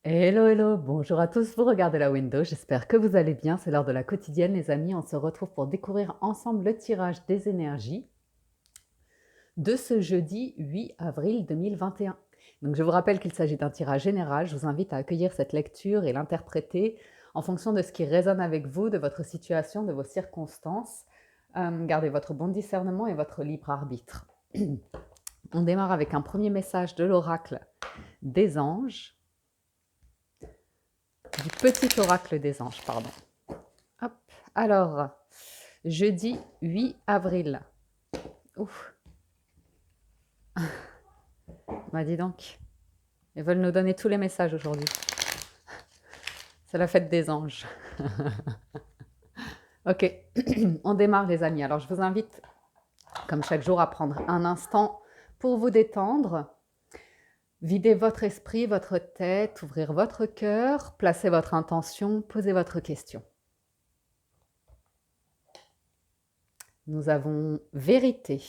Hello, hello, bonjour à tous, vous regardez la window, j'espère que vous allez bien, c'est l'heure de la quotidienne les amis, on se retrouve pour découvrir ensemble le tirage des énergies de ce jeudi 8 avril 2021. Donc je vous rappelle qu'il s'agit d'un tirage général, je vous invite à accueillir cette lecture et l'interpréter en fonction de ce qui résonne avec vous, de votre situation, de vos circonstances. Gardez votre bon discernement et votre libre arbitre. On démarre avec un premier message de l'oracle des anges. Du petit oracle des anges, pardon. Hop. Alors, jeudi 8 avril. Ouf. Bah dis donc, ils veulent nous donner tous les messages aujourd'hui. C'est la fête des anges. Ok, on démarre les amis. Alors je vous invite, comme chaque jour, à prendre un instant pour vous détendre. Videz votre esprit, votre tête, ouvrir votre cœur, placez votre intention, posez votre question. Nous avons vérité.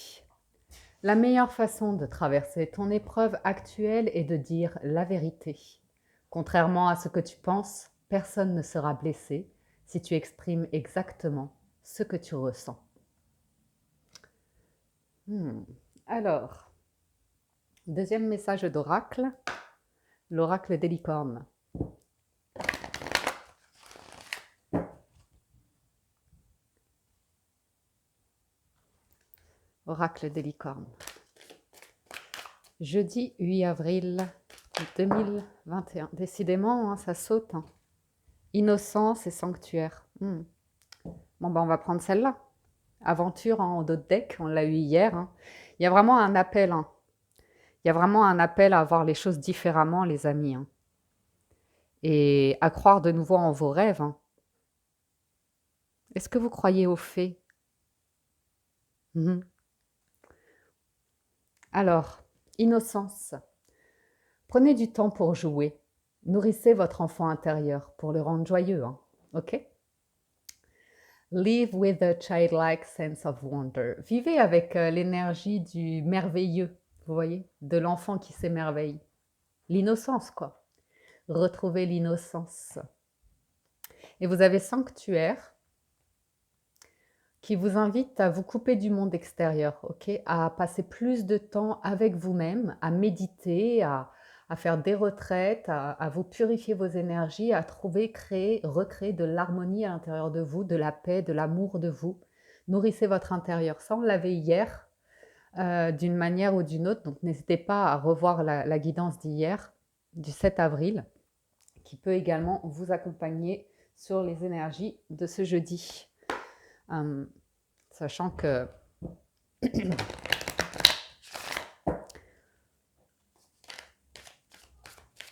La meilleure façon de traverser ton épreuve actuelle est de dire la vérité. Contrairement à ce que tu penses, personne ne sera blessé si tu exprimes exactement ce que tu ressens. Alors, deuxième message d'oracle, l'oracle des licornes. Oracle des licornes. Jeudi 8 avril 2021. Décidément, hein, ça saute. Hein. Innocence et sanctuaire. Bon, ben, on va prendre celle-là. Aventure en dos de deck, on l'a eu hier. Hein. Il y a vraiment un appel. Hein. Il y a vraiment un appel à voir les choses différemment, les amis. Hein. Et à croire de nouveau en vos rêves. Hein. Est-ce que vous croyez aux fées? Alors, innocence. Prenez du temps pour jouer. Nourrissez votre enfant intérieur pour le rendre joyeux. Hein. Ok? Live with a childlike sense of wonder. Vivez avec l'énergie du merveilleux, vous voyez, de l'enfant qui s'émerveille. L'innocence, quoi. Retrouvez l'innocence. Et vous avez sanctuaire qui vous invite à vous couper du monde extérieur, ok? À passer plus de temps avec vous-même, à méditer, à faire des retraites, à vous purifier vos énergies, à trouver, créer, recréer de l'harmonie à l'intérieur de vous, de la paix, de l'amour de vous. Nourrissez votre intérieur. Ça, on l'avait hier, d'une manière ou d'une autre. Donc, n'hésitez pas à revoir la guidance d'hier, du 7 avril, qui peut également vous accompagner sur les énergies de ce jeudi. Sachant que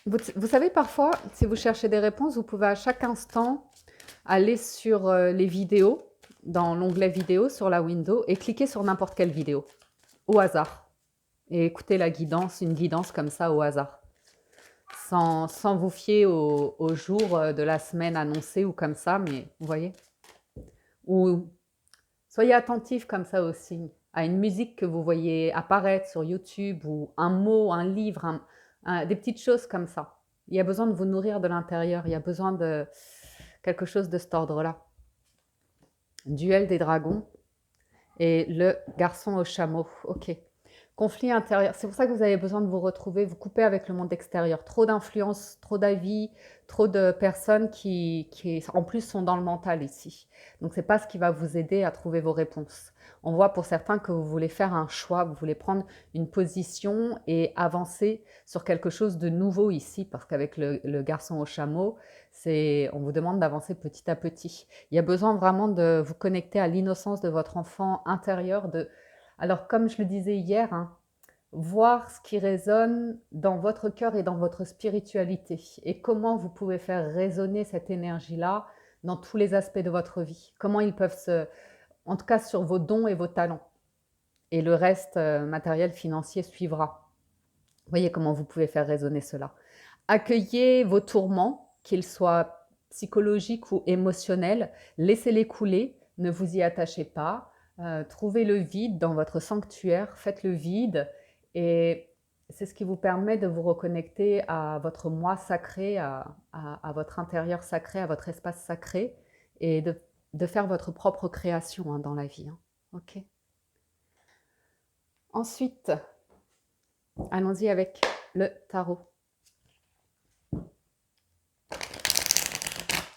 vous savez, parfois, si vous cherchez des réponses, vous pouvez à chaque instant aller sur les vidéos, dans l'onglet vidéo sur la window, et cliquer sur n'importe quelle vidéo, au hasard. Et écouter la guidance, une guidance comme ça au hasard. Sans vous fier au jour de la semaine annoncé ou comme ça, mais vous voyez. Ou soyez attentifs comme ça aux signes, à une musique que vous voyez apparaître sur YouTube, ou un mot, un livre, des petites choses comme ça. Il y a besoin de vous nourrir de l'intérieur, il y a besoin de quelque chose de cet ordre-là. Duel des dragons et le garçon au chameau. Ok. Conflit intérieur. C'est pour ça que vous avez besoin de vous retrouver, vous couper avec le monde extérieur. Trop d'influence, trop d'avis, trop de personnes qui en plus sont dans le mental ici. Donc c'est pas ce qui va vous aider à trouver vos réponses. On voit pour certains que vous voulez faire un choix, vous voulez prendre une position et avancer sur quelque chose de nouveau ici, parce qu'avec le garçon au chameau, on vous demande d'avancer petit à petit. Il y a besoin vraiment de vous connecter à l'innocence de votre enfant intérieur. Alors comme je le disais hier, hein, voir ce qui résonne dans votre cœur et dans votre spiritualité, et comment vous pouvez faire résonner cette énergie-là dans tous les aspects de votre vie. Comment ils peuvent en tout cas sur vos dons et vos talents. Et le reste matériel, financier suivra. Voyez comment vous pouvez faire résonner cela. Accueillez vos tourments, qu'ils soient psychologiques ou émotionnels. Laissez-les couler, ne vous y attachez pas. Trouvez le vide dans votre sanctuaire, faites le vide et c'est ce qui vous permet de vous reconnecter à votre moi sacré, à votre intérieur sacré, à votre espace sacré, et de faire votre propre création, hein, dans la vie. Hein. Ok. Ensuite, allons-y avec le tarot.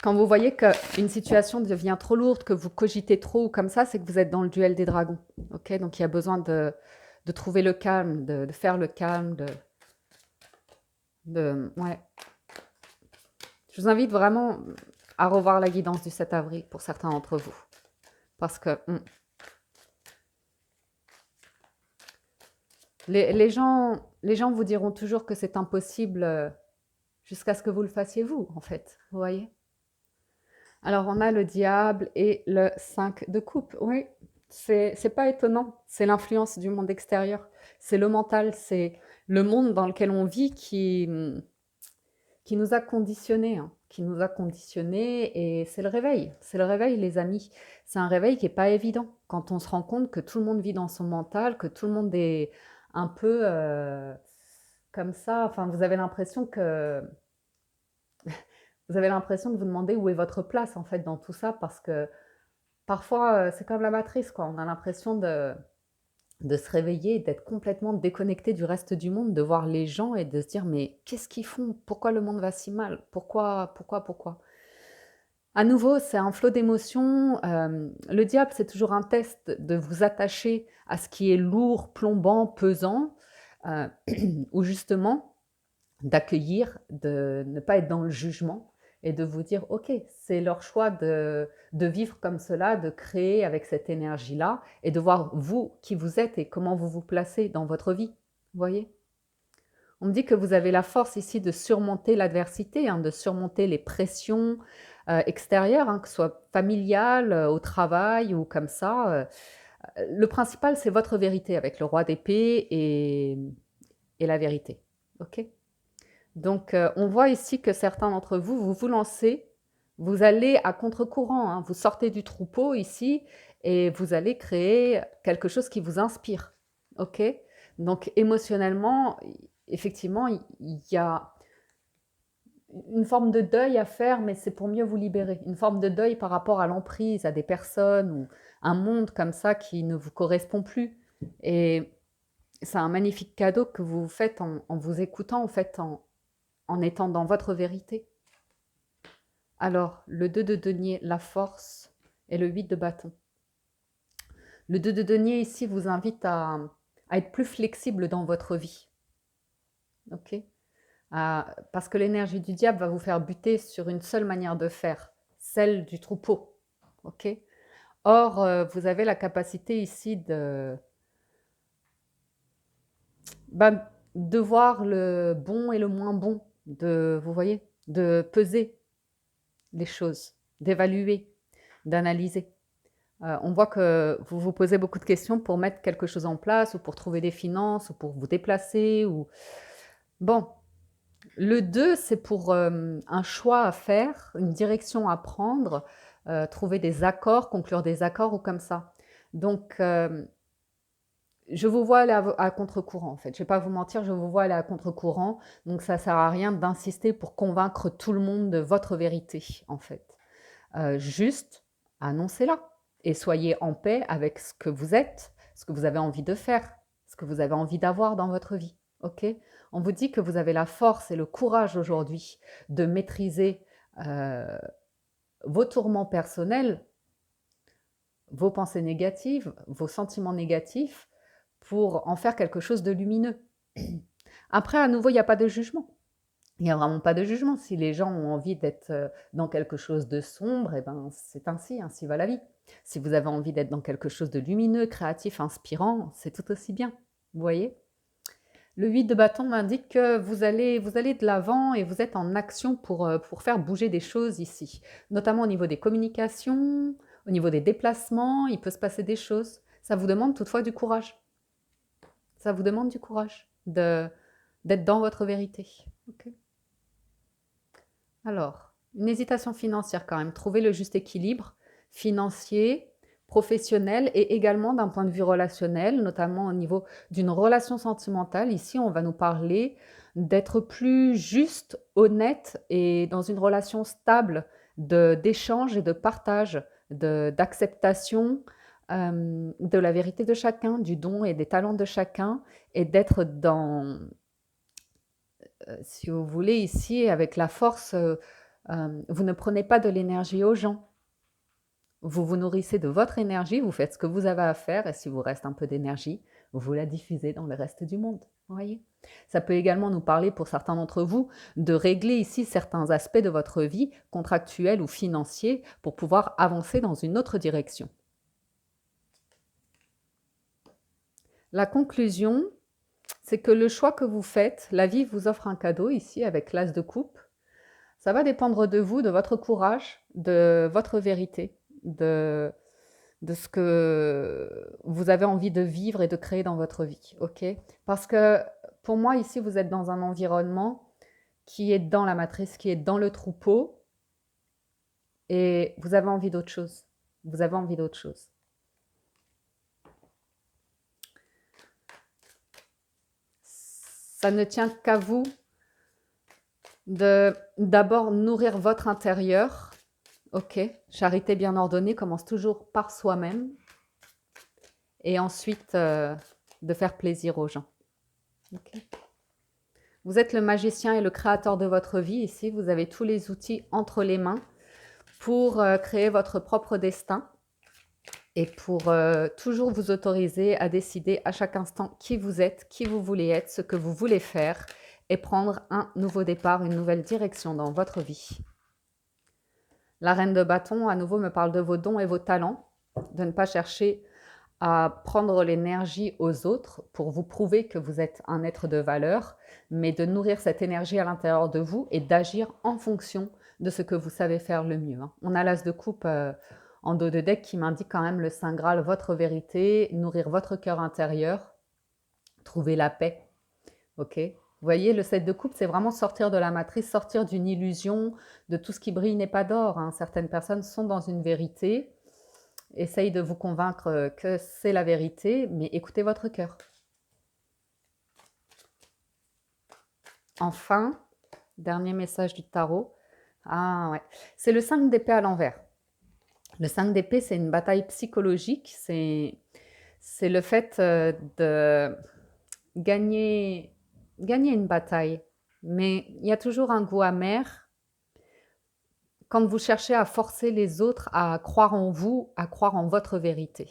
Quand vous voyez qu'une situation devient trop lourde, que vous cogitez trop ou comme ça, c'est que vous êtes dans le duel des dragons. Ok, donc il y a besoin de trouver le calme, de faire le calme, ouais. Je vous invite vraiment à revoir la guidance du 7 avril pour certains d'entre vous. Parce que les gens vous diront toujours que c'est impossible jusqu'à ce que vous le fassiez vous, en fait. Vous voyez? Alors, on a le diable et le 5 de coupe. Oui, c'est pas étonnant. C'est l'influence du monde extérieur. C'est le mental, c'est le monde dans lequel on vit qui nous a conditionnés, hein, qui nous a conditionnés, et c'est le réveil. C'est le réveil, les amis. C'est un réveil qui n'est pas évident. Quand on se rend compte que tout le monde vit dans son mental, que tout le monde est un peu comme ça. Enfin, vous avez l'impression que vous avez l'impression de vous demander où est votre place en fait dans tout ça, parce que parfois c'est comme la matrice, quoi. On a l'impression de se réveiller, d'être complètement déconnecté du reste du monde, de voir les gens et de se dire mais qu'est-ce qu'ils font? Pourquoi le monde va si mal? Pourquoi? À nouveau, c'est un flot d'émotions. Le diable, c'est toujours un test de vous attacher à ce qui est lourd, plombant, pesant, ou justement d'accueillir, de ne pas être dans le jugement et de vous dire, ok, c'est leur choix de vivre comme cela, de créer avec cette énergie-là et de voir vous qui vous êtes et comment vous vous placez dans votre vie. Vous voyez? On me dit que vous avez la force ici de surmonter l'adversité, hein, de surmonter les pressions extérieures, hein, que ce soit familiales, au travail ou comme ça. Le principal, c'est votre vérité avec le roi d'épée et la vérité. Ok? Donc, on voit ici que certains d'entre vous, vous vous lancez, vous allez à contre-courant, hein, vous sortez du troupeau ici et vous allez créer quelque chose qui vous inspire. Ok? Donc, émotionnellement, effectivement, il y a une forme de deuil à faire, mais c'est pour mieux vous libérer. Une forme de deuil par rapport à l'emprise, à des personnes ou un monde comme ça qui ne vous correspond plus. Et c'est un magnifique cadeau que vous faites en vous écoutant, en fait, en étant dans votre vérité. Alors, le 2 de denier, la force, et le 8 de bâton. Le 2 de denier, ici, vous invite à être plus flexible dans votre vie. Ok? Parce que l'énergie du diable va vous faire buter sur une seule manière de faire, celle du troupeau. Ok? Or, vous avez la capacité ici de voir le bon et le moins bon, vous voyez, de peser les choses, d'évaluer, d'analyser. On voit que vous vous posez beaucoup de questions pour mettre quelque chose en place ou pour trouver des finances ou pour vous déplacer. Bon, le 2, c'est pour un choix à faire, une direction à prendre, trouver des accords, conclure des accords ou comme ça. Donc, je vous vois aller à contre-courant, en fait. Je ne vais pas vous mentir, je vous vois aller à contre-courant. Donc, ça ne sert à rien d'insister pour convaincre tout le monde de votre vérité, en fait. Juste, annoncez-la et soyez en paix avec ce que vous êtes, ce que vous avez envie de faire, ce que vous avez envie d'avoir dans votre vie. Ok? On vous dit que vous avez la force et le courage aujourd'hui de maîtriser vos tourments personnels, vos pensées négatives, vos sentiments négatifs, pour en faire quelque chose de lumineux. Après, à nouveau, il n'y a pas de jugement. Il n'y a vraiment pas de jugement. Si les gens ont envie d'être dans quelque chose de sombre, eh ben, c'est ainsi, ainsi va la vie. Si vous avez envie d'être dans quelque chose de lumineux, créatif, inspirant, c'est tout aussi bien. Vous voyez? Le 8 de bâton m'indique que vous allez de l'avant et vous êtes en action pour faire bouger des choses ici. Notamment au niveau des communications, au niveau des déplacements, il peut se passer des choses. Ça vous demande toutefois du courage. Ça vous demande du courage d'être dans votre vérité. Okay. Alors, une hésitation financière quand même. Trouver le juste équilibre financier professionnel et également d'un point de vue relationnel, notamment au niveau d'une relation sentimentale. Ici, on va nous parler d'être plus juste, honnête et dans une relation stable d'échange et de partage, d'acceptation de la vérité de chacun, du don et des talents de chacun, et d'être dans, si vous voulez, ici, avec la force, vous ne prenez pas de l'énergie aux gens. Vous vous nourrissez de votre énergie, vous faites ce que vous avez à faire, et si vous reste un peu d'énergie, vous la diffusez dans le reste du monde. Vous voyez? Ça peut également nous parler, pour certains d'entre vous, de régler ici certains aspects de votre vie, contractuels ou financiers, pour pouvoir avancer dans une autre direction. La conclusion, c'est que le choix que vous faites, la vie vous offre un cadeau ici avec l'as de coupe. Ça va dépendre de vous, de votre courage, de votre vérité, de ce que vous avez envie de vivre et de créer dans votre vie, ok? Parce que pour moi, ici, vous êtes dans un environnement qui est dans la matrice, qui est dans le troupeau, et vous avez envie d'autre chose. Vous avez envie d'autre chose. Ça ne tient qu'à vous de d'abord nourrir votre intérieur. Ok, charité bien ordonnée commence toujours par soi-même et ensuite de faire plaisir aux gens. Okay. Vous êtes le magicien et le créateur de votre vie ici. Vous avez tous les outils entre les mains pour créer votre propre destin et pour toujours vous autoriser à décider à chaque instant qui vous êtes, qui vous voulez être, ce que vous voulez faire et prendre un nouveau départ, une nouvelle direction dans votre vie. La reine de bâton, à nouveau, me parle de vos dons et vos talents, de ne pas chercher à prendre l'énergie aux autres pour vous prouver que vous êtes un être de valeur, mais de nourrir cette énergie à l'intérieur de vous et d'agir en fonction de ce que vous savez faire le mieux. On a l'as de coupe en dos de deck qui m'indique quand même le Saint Graal, votre vérité, nourrir votre cœur intérieur, trouver la paix. Ok ? Vous voyez, le 7 de coupe, c'est vraiment sortir de la matrice, sortir d'une illusion, de tout ce qui brille n'est pas d'or. Certaines personnes sont dans une vérité, essayent de vous convaincre que c'est la vérité, mais écoutez votre cœur. Enfin, dernier message du tarot. Ah ouais, c'est le 5 d'épée à l'envers. Le 5 d'épée, c'est une bataille psychologique, c'est le fait de gagner une bataille, mais il y a toujours un goût amer quand vous cherchez à forcer les autres à croire en vous, à croire en votre vérité.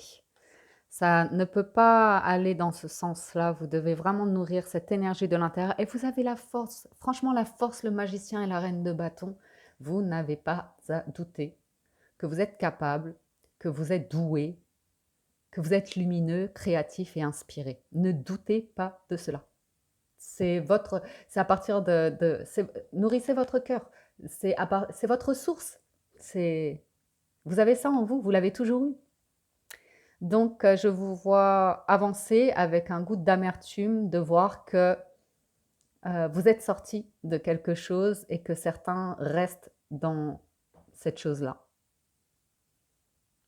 Ça ne peut pas aller dans ce sens-là. Vous devez vraiment nourrir cette énergie de l'intérieur. Et vous avez la force, franchement la force, le magicien et la reine de bâton. Vous n'avez pas à douter que vous êtes capable, que vous êtes doué, que vous êtes lumineux, créatif et inspiré. Ne doutez pas de cela. C'est à partir nourrissez votre cœur. C'est votre source. Vous avez ça en vous, vous l'avez toujours eu. Donc, je vous vois avancer avec un goût d'amertume de voir que vous êtes sorti de quelque chose et que certains restent dans cette chose-là.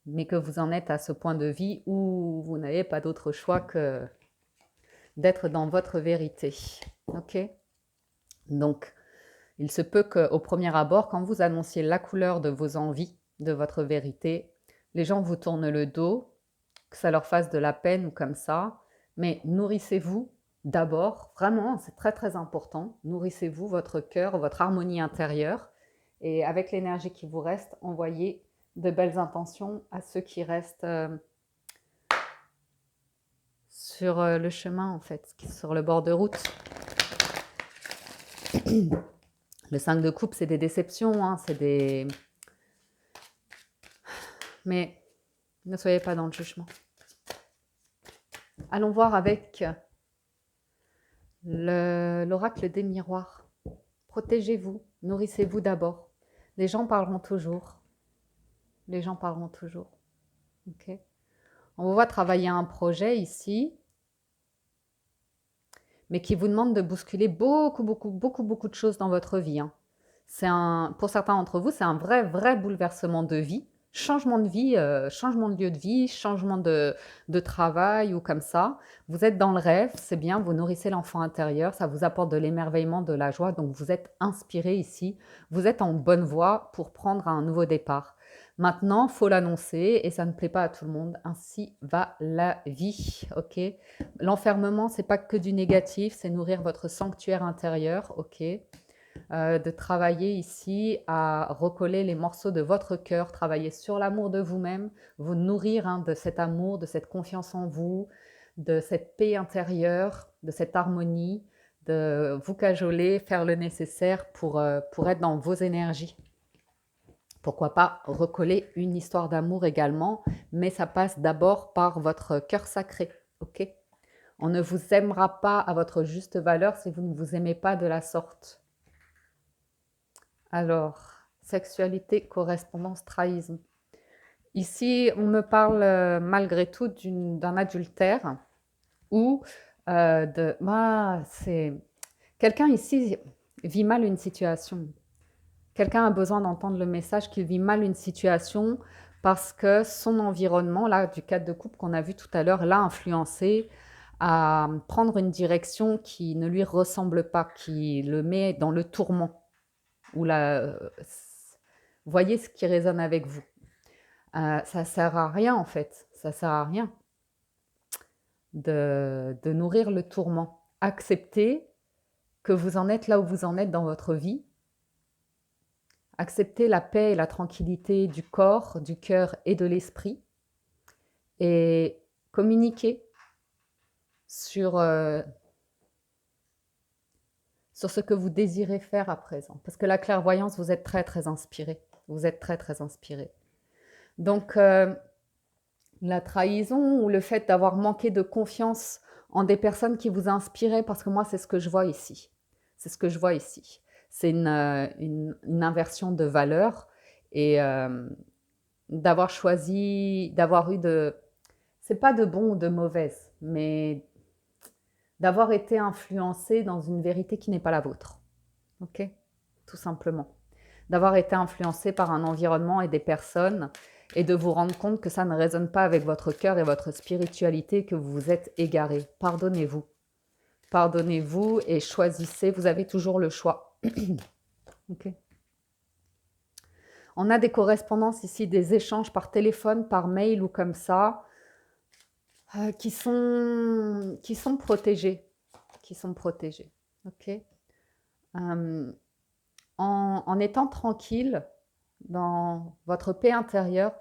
Mais que vous en êtes à ce point de vie où vous n'avez pas d'autre choix que d'être dans votre vérité. Ok ? Donc, il se peut qu'au premier abord, quand vous annonciez la couleur de vos envies, de votre vérité, les gens vous tournent le dos, que ça leur fasse de la peine ou comme ça, mais nourrissez-vous d'abord, vraiment, c'est très très important, nourrissez-vous votre cœur, votre harmonie intérieure, et avec l'énergie qui vous reste, envoyez de belles intentions à ceux qui restent sur le chemin, en fait, sur le bord de route. Le 5 de coupe, c'est des déceptions, c'est des... Mais ne soyez pas dans le jugement. Allons voir avec l'oracle des miroirs. Protégez-vous, nourrissez-vous d'abord. Les gens parleront toujours. Les gens parleront toujours. Okay. On vous voit travailler un projet ici, mais qui vous demande de bousculer beaucoup de choses dans votre vie. Pour certains d'entre vous, c'est un vrai bouleversement de vie. changement de vie, changement de lieu de vie, changement de travail ou comme ça. Vous êtes dans le rêve, c'est bien, vous nourrissez l'enfant intérieur, ça vous apporte de l'émerveillement, de la joie, donc vous êtes inspiré ici. Vous êtes en bonne voie pour prendre un nouveau départ. Maintenant, faut l'annoncer et ça ne plaît pas à tout le monde. Ainsi va la vie, ok? L'enfermement, c'est pas que du négatif, c'est nourrir votre sanctuaire intérieur, ok? De travailler ici à recoller les morceaux de votre cœur, travailler sur l'amour de vous-même, vous nourrir de cet amour, de cette confiance en vous, de cette paix intérieure, de cette harmonie, de vous cajoler, faire le nécessaire pour être dans vos énergies. Pourquoi pas recoller une histoire d'amour également, mais ça passe d'abord par votre cœur sacré, ok? On ne vous aimera pas à votre juste valeur si vous ne vous aimez pas de la sorte. Alors, sexualité, correspondance, trahison. Ici, on me parle malgré tout d'un adultère ou c'est quelqu'un ici vit mal une situation. Quelqu'un a besoin d'entendre le message qu'il vit mal une situation parce que son environnement, là, du cadre de couple qu'on a vu tout à l'heure, l'a influencé à prendre une direction qui ne lui ressemble pas, qui le met dans le tourment. Ou voyez ce qui résonne avec vous. Ça sert à rien en fait, ça sert à rien de nourrir le tourment. Acceptez que vous en êtes là où vous en êtes dans votre vie. Acceptez la paix et la tranquillité du corps, du cœur et de l'esprit. Et communiquez sur ce que vous désirez faire à présent. Parce que la clairvoyance, vous êtes très très inspiré. Vous êtes très très inspiré. Donc, la trahison ou le fait d'avoir manqué de confiance en des personnes qui vous inspiraient, parce que moi, c'est ce que je vois ici. C'est ce que je vois ici. C'est une inversion de valeurs et d'avoir choisi, d'avoir eu c'est pas de bon ou de mauvaise, mais d'avoir été influencé dans une vérité qui n'est pas la vôtre. Ok? Tout simplement. D'avoir été influencé par un environnement et des personnes et de vous rendre compte que ça ne résonne pas avec votre cœur et votre spiritualité, que vous vous êtes égaré. Pardonnez-vous. Pardonnez-vous et choisissez. Vous avez toujours le choix. Ok. On a des correspondances ici, des échanges par téléphone, par mail ou comme ça, qui sont protégés. Qui sont protégés. Ok. En étant tranquille dans votre paix intérieure,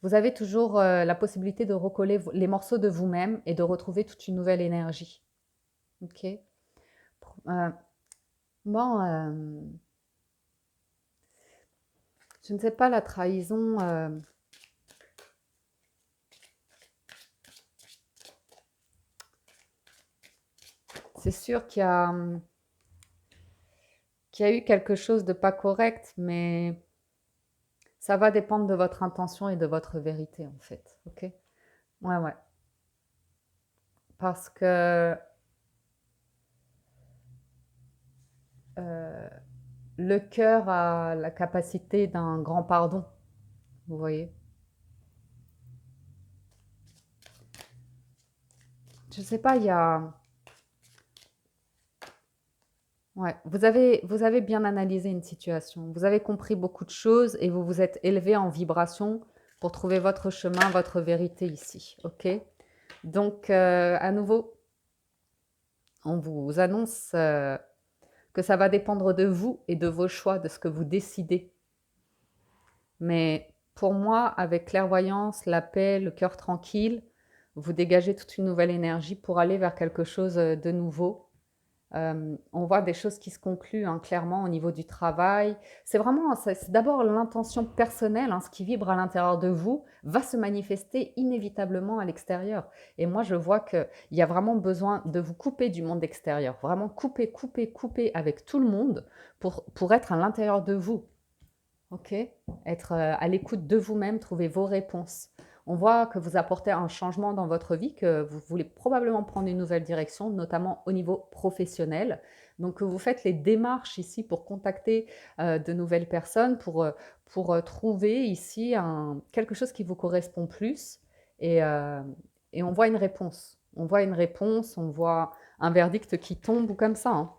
vous avez toujours la possibilité de recoller les morceaux de vous-même et de retrouver toute une nouvelle énergie. Ok. Bon, je ne sais pas, la trahison. C'est sûr qu'il y a eu quelque chose de pas correct, mais ça va dépendre de votre intention et de votre vérité, en fait. Ok? Ouais, ouais. Parce que le cœur a la capacité d'un grand pardon, vous voyez? Je sais pas, il y a... Ouais, vous avez bien analysé une situation, vous avez compris beaucoup de choses et vous vous êtes élevé en vibration pour trouver votre chemin, votre vérité ici, ok? Donc, à nouveau, on vous annonce que ça va dépendre de vous et de vos choix, de ce que vous décidez. Mais pour moi, avec clairvoyance, la paix, le cœur tranquille, vous dégagez toute une nouvelle énergie pour aller vers quelque chose de nouveau. On voit des choses qui se concluent clairement au niveau du travail. C'est vraiment, c'est d'abord l'intention personnelle, ce qui vibre à l'intérieur de vous, va se manifester inévitablement à l'extérieur. Et moi, je vois qu'il y a vraiment besoin de vous couper du monde extérieur, vraiment couper, couper, couper avec tout le monde pour être à l'intérieur de vous. Ok? Être à l'écoute de vous-même, trouver vos réponses. On voit que vous apportez un changement dans votre vie, que vous voulez probablement prendre une nouvelle direction, notamment au niveau professionnel. Donc, que vous faites les démarches ici pour contacter de nouvelles personnes, pour trouver ici quelque chose qui vous correspond plus. Et, euh, et on voit une réponse. On voit une réponse, on voit un verdict qui tombe ou comme ça, hein.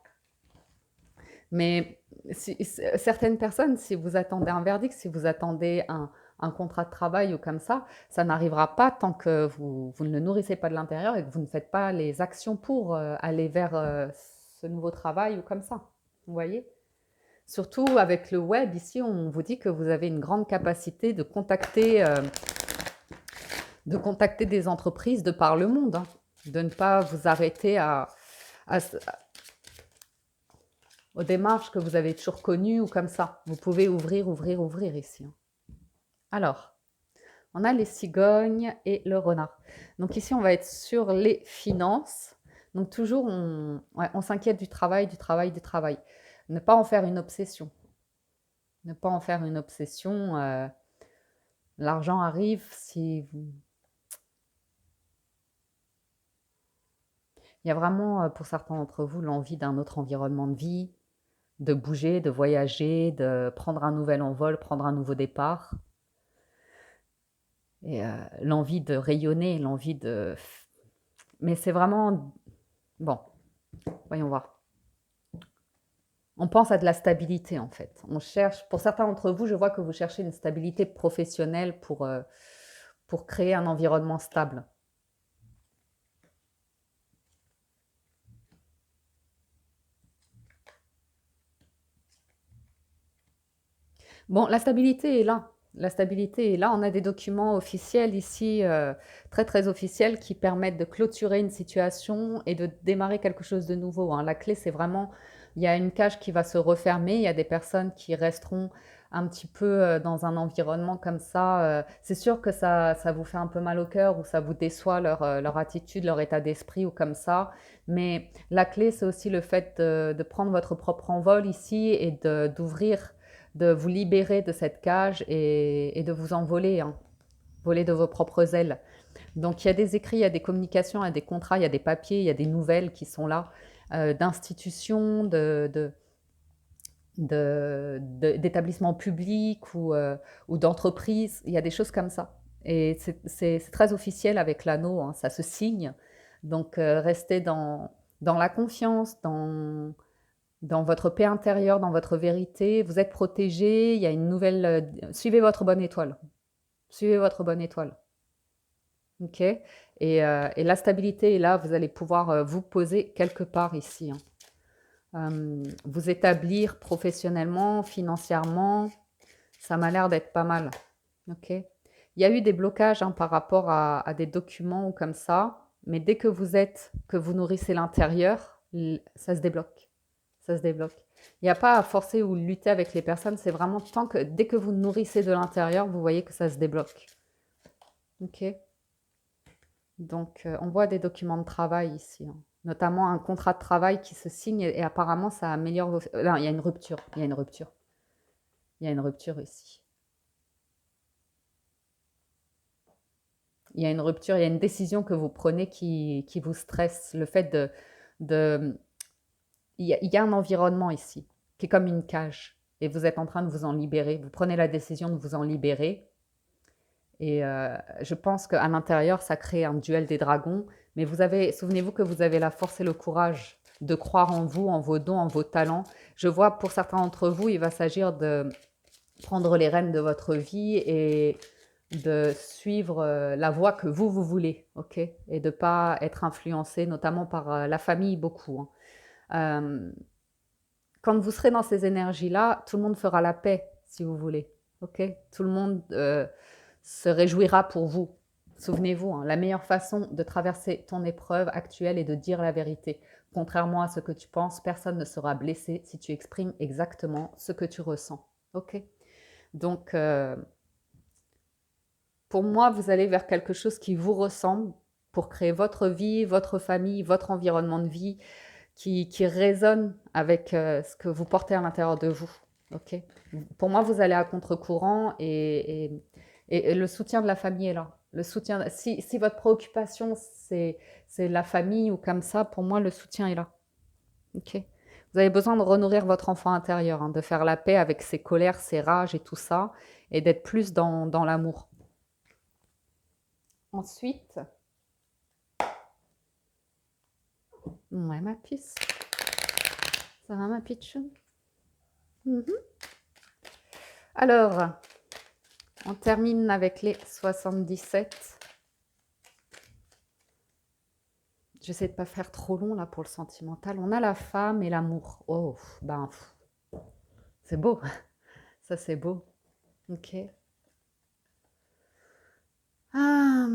Mais certaines personnes, si vous attendez un verdict, si vous attendez un contrat de travail ou comme ça n'arrivera pas tant que vous ne le nourrissez pas de l'intérieur et que vous ne faites pas les actions pour aller vers ce nouveau travail ou comme ça. Vous voyez? Surtout avec le web, ici, on vous dit que vous avez une grande capacité de contacter des entreprises de par le monde, hein. De ne pas vous arrêter à, aux démarches que vous avez toujours connues ou comme ça. Vous pouvez ouvrir, ouvrir, ouvrir ici, hein. Alors, on a les cigognes et le renard. Donc ici, on va être sur les finances. Donc toujours, on s'inquiète du travail, du travail, du travail. Ne pas en faire une obsession. Ne pas en faire une obsession. L'argent arrive si vous... Il y a vraiment, pour certains d'entre vous, l'envie d'un autre environnement de vie, de bouger, de voyager, de prendre un nouvel envol, prendre un nouveau départ. Et l'envie de rayonner, l'envie de... Mais c'est vraiment... Bon, voyons voir. On pense à de la stabilité, en fait. On cherche, pour certains d'entre vous, je vois que vous cherchez une stabilité professionnelle pour créer un environnement stable. Bon, la stabilité est là. La stabilité est là. On a des documents officiels ici, très très officiels, qui permettent de clôturer une situation et de démarrer quelque chose de nouveau, hein. La clé, c'est vraiment, il y a une cage qui va se refermer, il y a des personnes qui resteront un petit peu dans un environnement comme ça. C'est sûr que ça vous fait un peu mal au cœur ou ça vous déçoit leur attitude, leur état d'esprit ou comme ça. Mais la clé, c'est aussi le fait de prendre votre propre envol ici et d'ouvrir, de vous libérer de cette cage et de vous envoler, hein, voler de vos propres ailes. Donc il y a des écrits, il y a des communications, il y a des contrats, il y a des papiers, il y a des nouvelles qui sont là, d'institutions, d'établissements publics ou d'entreprises. Il y a des choses comme ça. Et c'est très officiel avec l'anneau, hein, ça se signe. Donc restez dans la confiance, dans votre paix intérieure, dans votre vérité. Vous êtes protégé, il y a une nouvelle... suivez votre bonne étoile. Suivez votre bonne étoile. OK? Et la stabilité est là, vous allez pouvoir vous poser quelque part ici, hein. Vous établir professionnellement, financièrement, ça m'a l'air d'être pas mal. OK? Il y a eu des blocages, hein, par rapport à des documents ou comme ça, mais dès que vous nourrissez l'intérieur, ça se débloque. Ça se débloque. Il n'y a pas à forcer ou lutter avec les personnes, c'est vraiment dès que vous nourrissez de l'intérieur, vous voyez que ça se débloque. OK? Donc, on voit des documents de travail ici, hein. Notamment un contrat de travail qui se signe et apparemment ça améliore vos... Non, il y a une rupture, il y a une rupture. Il y a une rupture ici. Il y a une rupture, il y a une décision que vous prenez qui vous stresse. Le fait de... Il y a un environnement ici qui est comme une cage et vous êtes en train de vous en libérer. Vous prenez la décision de vous en libérer. Et je pense qu'à l'intérieur, ça crée un duel des dragons. Mais souvenez-vous que vous avez la force et le courage de croire en vous, en vos dons, en vos talents. Je vois pour certains d'entre vous, il va s'agir de prendre les rênes de votre vie et de suivre la voie que vous voulez, ok? Et de ne pas être influencé, notamment par la famille, beaucoup, hein. Quand vous serez dans ces énergies-là, tout le monde fera la paix, si vous voulez, ok? Tout le monde se réjouira pour vous. Souvenez-vous, hein, la meilleure façon de traverser ton épreuve actuelle est de dire la vérité. Contrairement à ce que tu penses, personne ne sera blessé si tu exprimes exactement ce que tu ressens. Ok? Donc, pour moi, vous allez vers quelque chose qui vous ressemble pour créer votre vie, votre famille, votre environnement de vie qui résonne avec ce que vous portez à l'intérieur de vous. Ok? Pour moi, vous allez à contre-courant et le soutien de la famille est là. Le soutien, si votre préoccupation, c'est la famille ou comme ça, pour moi, le soutien est là. Ok. Vous avez besoin de renourrir votre enfant intérieur, hein, de faire la paix avec ses colères, ses rages et tout ça, et d'être plus dans l'amour. Ensuite, ouais, ma puce. Ça va, ma pitchoun? Mhm. Alors, on termine avec les 77. J'essaie de ne pas faire trop long là pour le sentimental. On a la femme et l'amour. Oh, ben, c'est beau. Ça, c'est beau. Ok. Ah,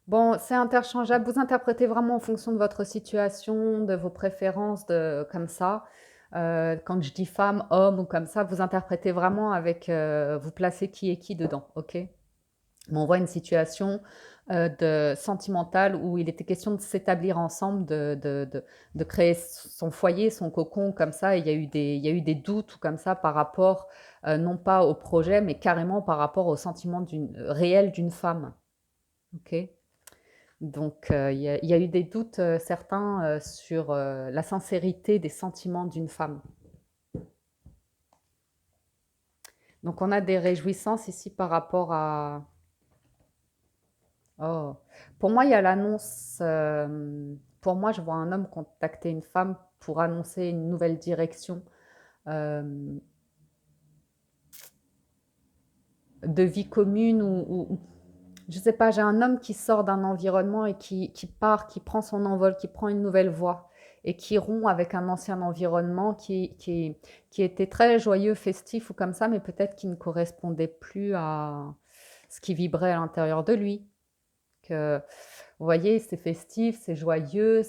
Bon, c'est interchangeable. Vous interprétez vraiment en fonction de votre situation, de vos préférences, comme ça. Quand je dis femme, homme ou comme ça, vous interprétez vraiment avec, vous placez qui est qui dedans, ok? Mais on voit une situation sentimentale où il était question de s'établir ensemble, de créer son foyer, son cocon, comme ça. Et il y a eu des doutes ou comme ça par rapport, non pas au projet, mais carrément par rapport au sentiment réel d'une femme. Ok? Donc, il y a eu des doutes certains sur la sincérité des sentiments d'une femme. Donc, on a des réjouissances ici par rapport à... Oh. Pour moi, il y a l'annonce. Pour moi, je vois un homme contacter une femme pour annoncer une nouvelle direction euh, de vie commune je sais pas, j'ai un homme qui sort d'un environnement et qui part, qui prend son envol, qui prend une nouvelle voie et qui rompt avec un ancien environnement qui était très joyeux, festif ou comme ça, mais peut-être qui ne correspondait plus à ce qui vibrait à l'intérieur de lui. Que, vous voyez, c'est festif, c'est joyeux,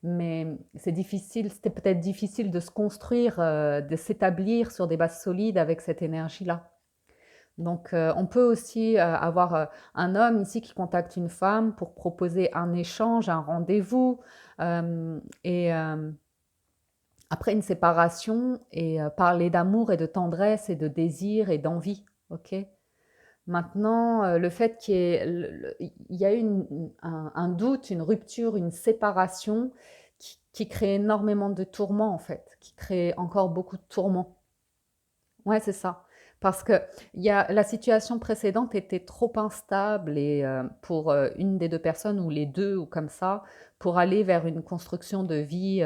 mais c'est difficile, c'était peut-être difficile de se construire, de s'établir sur des bases solides avec cette énergie-là. Donc, on peut aussi avoir un homme ici qui contacte une femme pour proposer un échange, un rendez-vous, et après une séparation, et parler d'amour et de tendresse et de désir et d'envie. Ok. Maintenant, le fait il y a eu un doute, une rupture, une séparation qui crée énormément de tourments en fait, qui crée encore beaucoup de tourments. Ouais, c'est ça. Parce que la situation précédente était trop instable et pour une des deux personnes ou les deux ou comme ça, pour aller vers une construction de vie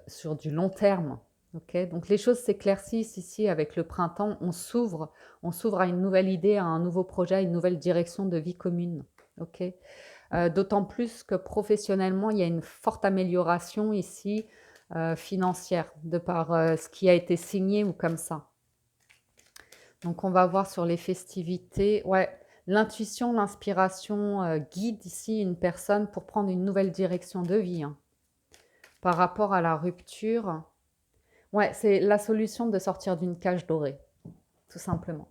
sur du long terme. Ok. Donc les choses s'éclaircissent ici avec le printemps. On s'ouvre à une nouvelle idée, à un nouveau projet, à une nouvelle direction de vie commune. Ok. D'autant plus que professionnellement, il y a une forte amélioration ici financière de par ce qui a été signé ou comme ça. Donc on va voir sur les festivités. Ouais, l'intuition, l'inspiration guide ici une personne pour prendre une nouvelle direction de vie, hein. Par rapport à la rupture, ouais, c'est la solution de sortir d'une cage dorée, tout simplement.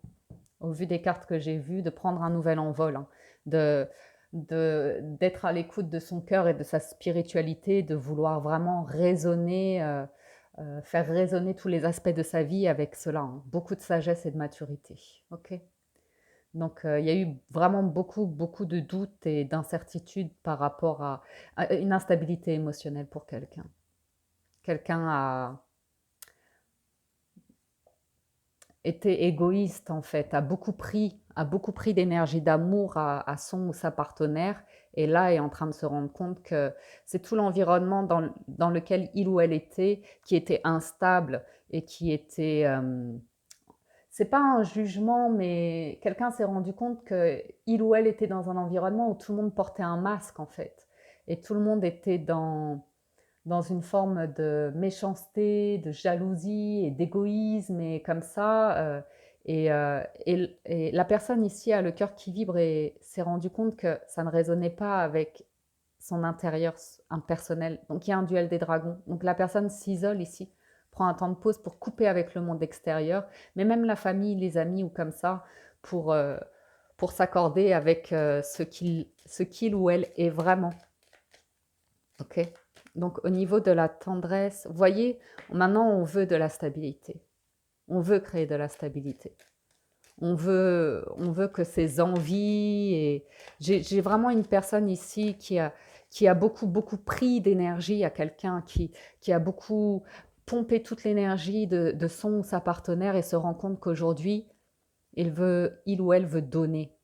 Au vu des cartes que j'ai vues, de prendre un nouvel envol, hein, d'être à l'écoute de son cœur et de sa spiritualité, de vouloir vraiment raisonner, faire résonner tous les aspects de sa vie avec cela, hein. Beaucoup de sagesse et de maturité. Ok. Donc, il y a eu vraiment beaucoup, beaucoup de doutes et d'incertitudes par rapport à une instabilité émotionnelle pour quelqu'un. Quelqu'un a été égoïste en fait, a beaucoup pris d'énergie d'amour à son ou sa partenaire, et là est en train de se rendre compte que c'est tout l'environnement dans lequel il ou elle était qui était instable et qui était... c'est pas un jugement, mais quelqu'un s'est rendu compte que il ou elle était dans un environnement où tout le monde portait un masque en fait, et tout le monde était dans une forme de méchanceté, de jalousie et d'égoïsme et comme ça. Et la personne ici a le cœur qui vibre et s'est rendu compte que ça ne résonnait pas avec son intérieur impersonnel. Donc il y a un duel des dragons. Donc la personne s'isole ici, prend un temps de pause pour couper avec le monde extérieur, mais même la famille, les amis ou comme ça, pour s'accorder avec ce qu'il ou elle est vraiment. Ok. Donc, au niveau de la tendresse, vous voyez, maintenant, on veut de la stabilité. On veut créer de la stabilité. On veut que ces envies et j'ai vraiment une personne ici qui a beaucoup, beaucoup pris d'énergie à quelqu'un, qui a beaucoup pompé toute l'énergie de son ou sa partenaire et se rend compte qu'aujourd'hui, il ou elle veut donner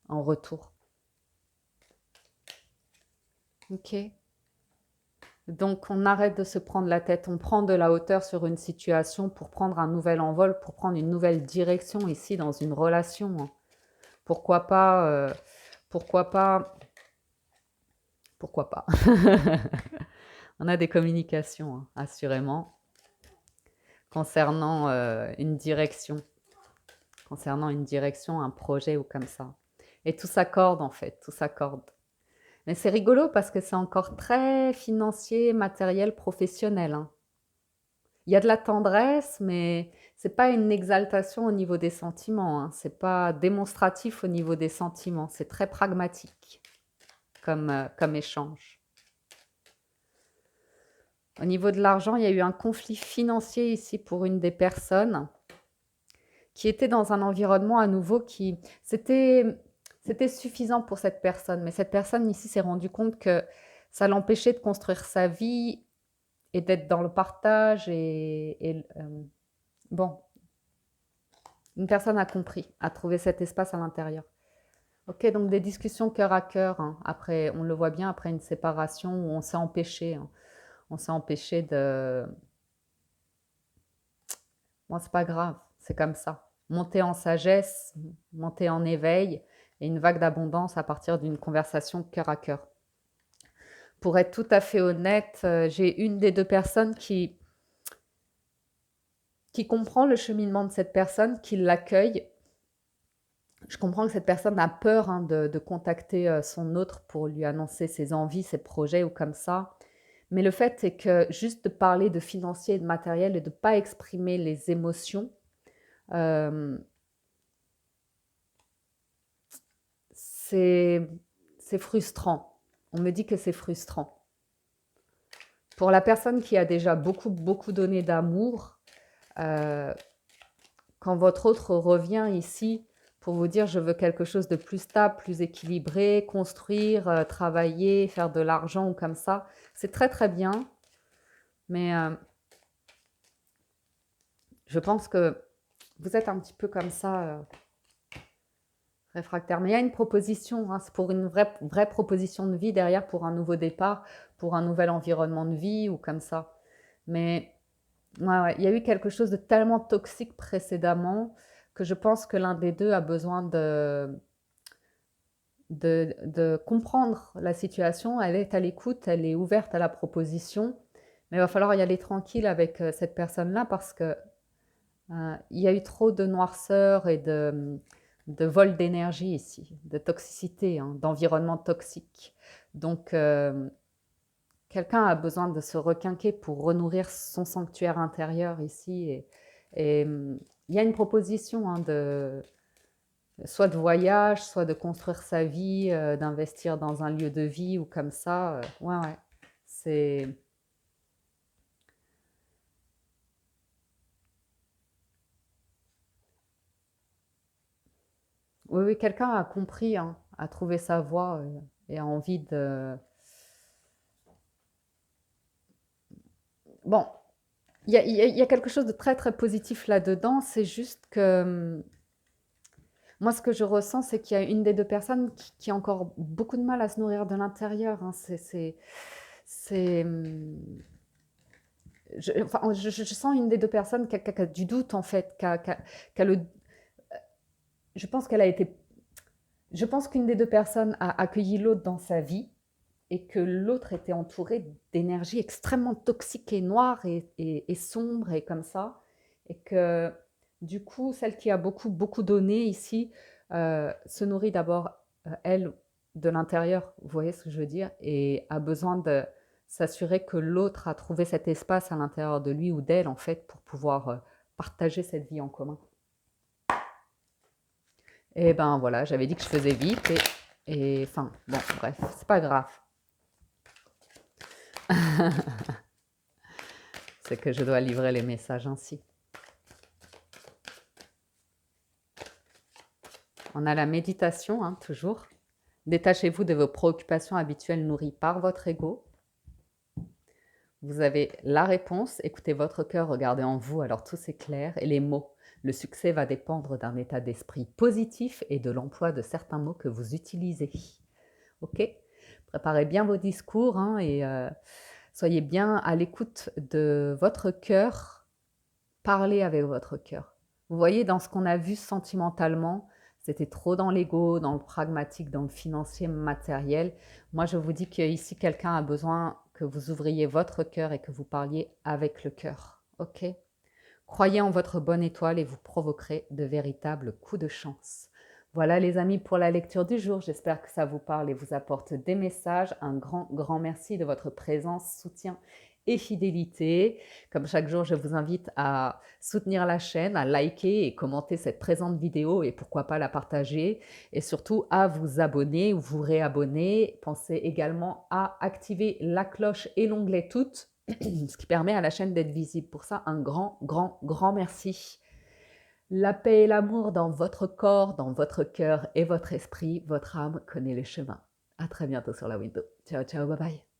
en retour. Ok? Donc, on arrête de se prendre la tête, on prend de la hauteur sur une situation pour prendre un nouvel envol, pour prendre une nouvelle direction ici dans une relation, hein. Pourquoi pas, pourquoi pas, pourquoi pas. On a des communications, hein, assurément, concernant concernant une direction, un projet ou comme ça. Et tout s'accorde en fait, tout s'accorde. Mais c'est rigolo parce que c'est encore très financier, matériel, professionnel, hein. Il y a de la tendresse, mais c'est pas une exaltation au niveau des sentiments, hein. C'est pas démonstratif au niveau des sentiments. C'est très pragmatique comme échange. Au niveau de l'argent, il y a eu un conflit financier ici pour une des personnes qui était dans un environnement à nouveau qui... C'était suffisant pour cette personne, mais cette personne ici s'est rendue compte que ça l'empêchait de construire sa vie et d'être dans le partage. Bon, une personne a compris, a trouvé cet espace à l'intérieur. Ok, donc des discussions cœur à cœur, hein. Après, on le voit bien après une séparation où on s'est empêché, hein. On s'est empêché de... Bon, c'est pas grave, c'est comme ça. Monter en sagesse, monter en éveil et une vague d'abondance à partir d'une conversation cœur à cœur. Pour être tout à fait honnête, j'ai une des deux personnes qui comprend le cheminement de cette personne, qui l'accueille. Je comprends que cette personne a peur, hein, de contacter son autre pour lui annoncer ses envies, ses projets ou comme ça. Mais le fait est que juste de parler de financier et de matériel et de ne pas exprimer les émotions, euh, c'est frustrant. On me dit que c'est frustrant. Pour la personne qui a déjà beaucoup, beaucoup donné d'amour, quand votre autre revient ici pour vous dire je veux quelque chose de plus stable, plus équilibré, construire, travailler, faire de l'argent ou comme ça, c'est très très bien. Mais je pense que vous êtes un petit peu comme ça, réfractaire. Mais il y a une proposition, hein, c'est pour une vraie proposition de vie derrière, pour un nouveau départ, pour un nouvel environnement de vie ou comme ça. Mais ouais, il y a eu quelque chose de tellement toxique précédemment que je pense que l'un des deux a besoin de comprendre la situation. Elle est à l'écoute, elle est ouverte à la proposition. Mais il va falloir y aller tranquille avec cette personne-là parce que il y a eu trop de noirceur et de vol d'énergie ici, de toxicité, hein, d'environnement toxique. Donc, quelqu'un a besoin de se requinquer pour renourrir son sanctuaire intérieur ici. Et il y a une proposition, hein, soit de voyage, soit de construire sa vie, d'investir dans un lieu de vie ou comme ça. Ouais, ouais, c'est... Oui, oui, quelqu'un a compris, hein, a trouvé sa voie et a envie de... Bon, il y a quelque chose de très, très positif là-dedans. C'est juste que moi, ce que je ressens, c'est qu'il y a une des deux personnes qui a encore beaucoup de mal à se nourrir de l'intérieur, hein. C'est, enfin, je sens une des deux personnes qui a du doute, en fait, qui a le... Je pense qu'elle a été... Je pense qu'une des deux personnes a accueilli l'autre dans sa vie et que l'autre était entouré d'énergie extrêmement toxique et noire et sombre et comme ça. Et que du coup, celle qui a beaucoup, beaucoup donné ici se nourrit d'abord, elle, de l'intérieur, vous voyez ce que je veux dire, et a besoin de s'assurer que l'autre a trouvé cet espace à l'intérieur de lui ou d'elle, en fait, pour pouvoir partager cette vie en commun. Et ben voilà, j'avais dit que je faisais vite et enfin, bon, bref, c'est pas grave. C'est que je dois livrer les messages ainsi. On a la méditation, hein, toujours. Détachez-vous de vos préoccupations habituelles nourries par votre ego. Vous avez la réponse, écoutez votre cœur, regardez en vous, alors tout s'éclaire. Et les mots, le succès va dépendre d'un état d'esprit positif et de l'emploi de certains mots que vous utilisez. Ok? Préparez bien vos discours, hein, et soyez bien à l'écoute de votre cœur. Parlez avec votre cœur. Vous voyez, dans ce qu'on a vu sentimentalement, c'était trop dans l'ego, dans le pragmatique, dans le financier matériel. Moi, je vous dis qu'ici, quelqu'un a besoin que vous ouvriez votre cœur et que vous parliez avec le cœur. Ok? Croyez en votre bonne étoile et vous provoquerez de véritables coups de chance. Voilà les amis pour la lecture du jour. J'espère que ça vous parle et vous apporte des messages. Un grand merci de votre présence, soutien et fidélité. Comme chaque jour, je vous invite à soutenir la chaîne, à liker et commenter cette présente vidéo et pourquoi pas la partager. Et surtout à vous abonner ou vous réabonner. Pensez également à activer la cloche et l'onglet toutes, ce qui permet à la chaîne d'être visible. Pour ça, un grand merci. La paix et l'amour dans votre corps, dans votre cœur et votre esprit. Votre âme connaît le chemin. À très bientôt sur la window. Ciao, ciao, bye bye.